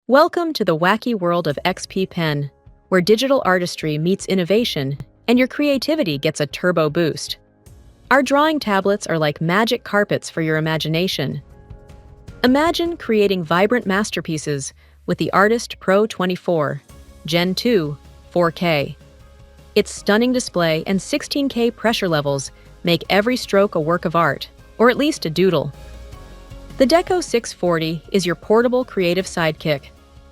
Welcome to the wacky world of XP Pen, where digital artistry meets innovation and your creativity gets a turbo boost. Our drawing tablets are like magic carpets for your imagination. Imagine creating vibrant masterpieces with the Artist Pro 24, Gen 2, 4K. Its stunning display and 16K pressure levels make every stroke a work of art, or at least a doodle. The Deco 640 is your portable creative sidekick.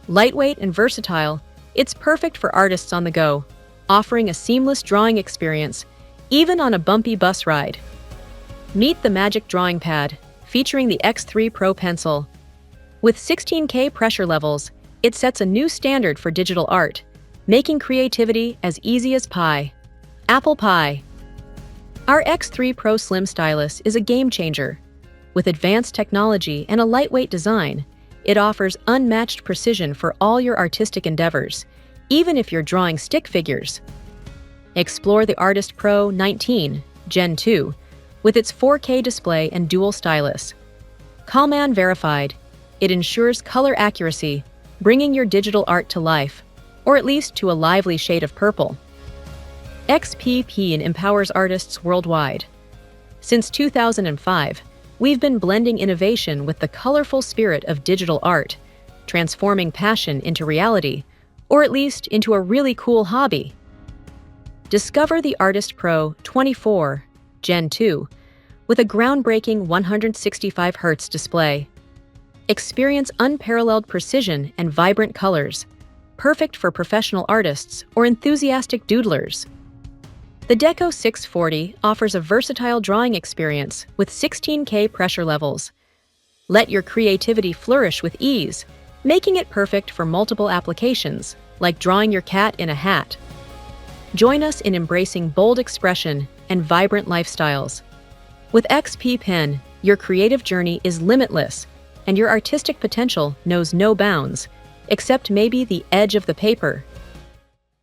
Lightweight and versatile, it's perfect for artists on the go, offering a seamless drawing experience, even on a bumpy bus ride. Meet the Magic Drawing Pad, featuring the X3 Pro Pencil. With 16K pressure levels, it sets a new standard for digital art, making creativity as easy as pie. Apple pie. Our X3 Pro Slim Stylus is a game changer. With advanced technology and a lightweight design, it offers unmatched precision for all your artistic endeavors, even if you're drawing stick figures. Explore the Artist Pro 19, Gen 2, with its 4K display and dual stylus. Calman verified, it ensures color accuracy, bringing your digital art to life, or at least to a lively shade of purple. XP empowers artists worldwide. Since 2005, we've been blending innovation with the colorful spirit of digital art, transforming passion into reality, or at least into a really cool hobby. Discover the Artist Pro 24, Gen 2, with a groundbreaking 165Hz display. Experience unparalleled precision and vibrant colors, perfect for professional artists or enthusiastic doodlers. The Deco 640 offers a versatile drawing experience with 16K pressure levels. Let your creativity flourish with ease, making it perfect for multiple applications, like drawing your cat in a hat. Join us in embracing bold expression and vibrant lifestyles. With XP Pen, your creative journey is limitless, and your artistic potential knows no bounds, except maybe the edge of the paper.